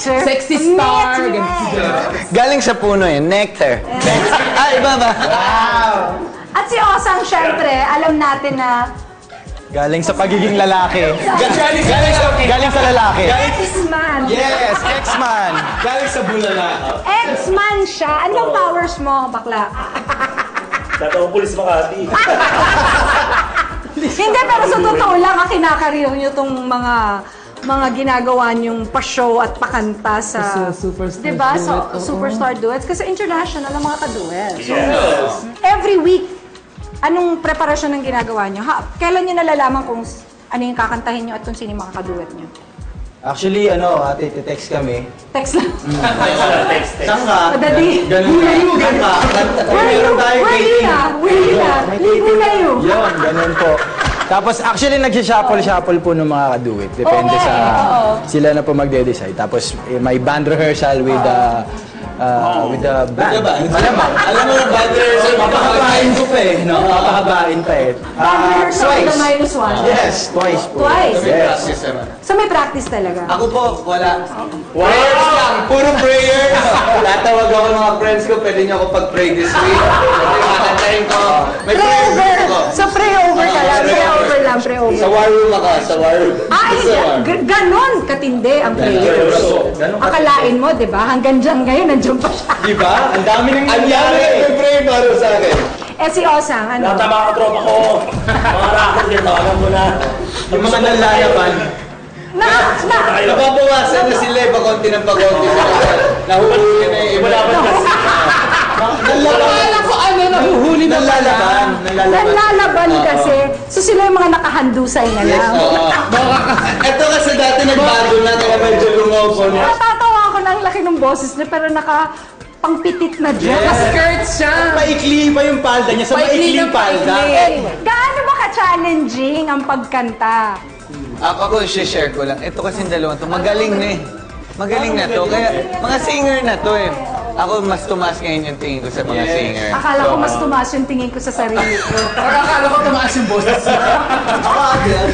Nectar. Sexy star. Galing sa puno eh, nectar. Iba ba? Wow! At si Osang, syempre, alam natin na Galing sa pagiging lalaki. Galing sa lalaki. X-Man. Yes, X-Man. Galing sa bulala. X-Man siya. Anong powers mo, bakla? Tatawang pulis Makati. Hindi, pero sa totoo lang, kinakareer nyo itong mga ginagawa niyong pa-show at pakanta sa Superstar diba? duet, Sa oo. Superstar Duets. Kasi international ang mga ka-duet. So, Yes. every week, anong preparasyon ng ginagawa niyo? Kailan niyo nalalaman kung ano yung kakantahin niyo at kung sino yung mga ka-duet niyo? Actually, ate, text kami. Text lang. Text. Saan ka? Madali. Ganun ka. Meron tayo Where you dating. na? Where you na? Ligo na yun. Yun, ganun po. Tapos actually nagsishuffle po ng mga kaduet. Depende Oo, sa oo. sila na po magde-decide. Tapos may band rehearsal with the band. Malamang. Alam mo yung band rehearsal, Papahabain ko pa eh. No? Papahabain pa eh. Band rehearsal with the minus one. Yes, twice po. Twice? Yes. So may practice talaga. Ako po, wala. Prayers lang, puro prayers. Tatawag ako ng mga friends ko, pwede niyo ako pag-pray this week. Kasi kakantahin ko. May Pray prayer over. group ako. So pray over ka lang. Pray over lang. Pray over. Sa war room ako, sa war room. Ay, ganon katindi ang prayers. Akalain mo, di ba? Hanggang dyan ngayon, nandiyan pa siya. Di ba? Ang dami nang Ang dami may prayer para sa akin. Eh si Osang, ano? Lahat ng mga katropa ko, mga rockers dito, alam mo na. Yung mga nalalaban. Nababawasan na sila, pakonti ng pakonti. Nahuhuli na yung iba. Wala ba kasi? Akala ko nahuhuli na pala. Nalalaban kasi. So sila yung mga nakahandusay na Yes, lang. oo. Ito kasi dati nagbago na, kaya medyo lumobo na. Natatawa ako na ang laki ng boses niya, pero pangpitit na dyan. Skirts siya. Maikli pa yung palda niya sa Maikli maikling na palda. maikli. Gaano ba ka-challenging ang pagkanta? Ako share ko lang. Ito kasi dalawang to. Magaling na eh. Magaling na to. Kaya mga singer na to eh. Ako mas tumaas ngayon yung tingin ko sa mga singer. Akala ko mas tumaas yung tingin ko sa sarili ko. Or akala ko tumaas yung boses. Ako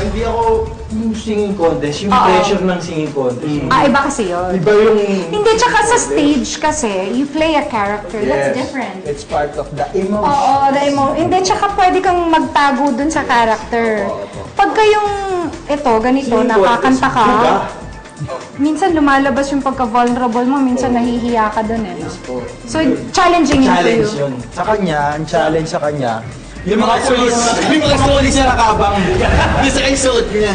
hindi ako yung singing contest, yung pressure ng singing contest. Iba kasi yun. Iba yung... Hindi, tsaka sa stage kasi, you play a character. That's different. It's part of the emotion. Oo, hindi, tsaka pwede kang magtago dun sa character. Pagka yung, ganito, Singing nakakanta ka, contest, diba? minsan lumalabas yung pagka-vulnerable mo, minsan nahihiya ka dun eh. So, challenging yun for you. Challenge yun. Sa kanya, ang challenge sa kanya, yung mga pulis na nakabang. Hindi sa suot niya.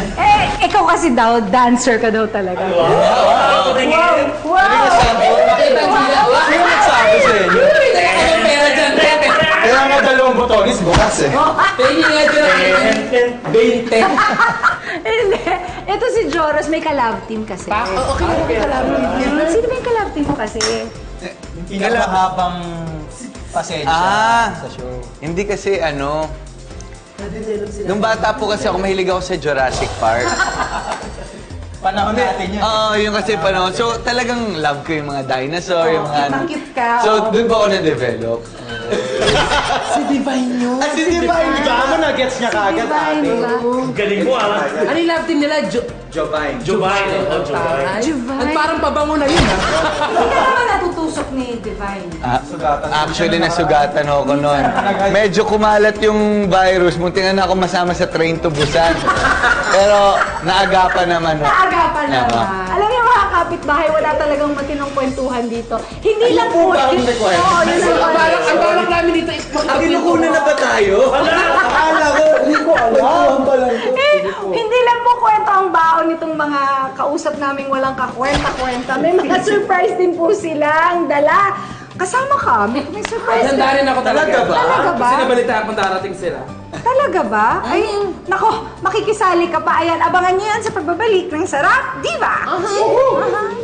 Ikaw kasi daw, dancer ka daw talaga. Wow! Wow! Sino nagsabi sa inyo? Anong pera dyan, Pepe? Kaya nga dalawang botones bukas eh. Tingin nga dyan. 20. Hindi. Ito si Joros, may collab team kasi. Okay na rin kalaro. Sino ba yung collab team mo kasi? Yung pinakahabang pasensya sa show. Hindi kasi nung bata po kasi ako, mahilig ako sa Jurassic Park. Panahon natin yun. Oo, yung kasi panahon. So talagang love ko yung mga dinosaur, yung mga Cute ka. So doon po ako na-develop. Si Divine yun. Si Divine, di ba? Ako na-gets niya kagad Divine, ate. diba? Galing mo ah. Ano yung love team nila? Jovine. Jubay. Taray. Divine. At parang pabango na yun, ha? Hindi ka naman natutusok ni Divine. Actually, nasugatan ako noon. Medyo kumalat yung virus. Munti nga na ako masama sa train to Busan. Pero naagapan naman. Naagapan naman. Alam niyo mga kapitbahay, wala talagang matinong kwentuhan dito. Hindi lang po. ba ang request? Oo, yun yung Ang balak namin dito is Kinukunan na ba tayo? Akala ko, hindi ko alam. Hindi lang po kwento ang baon nitong mga kausap naming walang kakwenta-kwenta. May mga surprise din po silang dala. Kasama ka? May surprise. Handa rin ako talaga. Talaga ba? Kasi nabalitaan kung darating sila. Talaga ba? Ay, nako, makikisali ka pa. Ayan, abangan niyo yan sa pagbabalik ng Sarap Diva. Aha.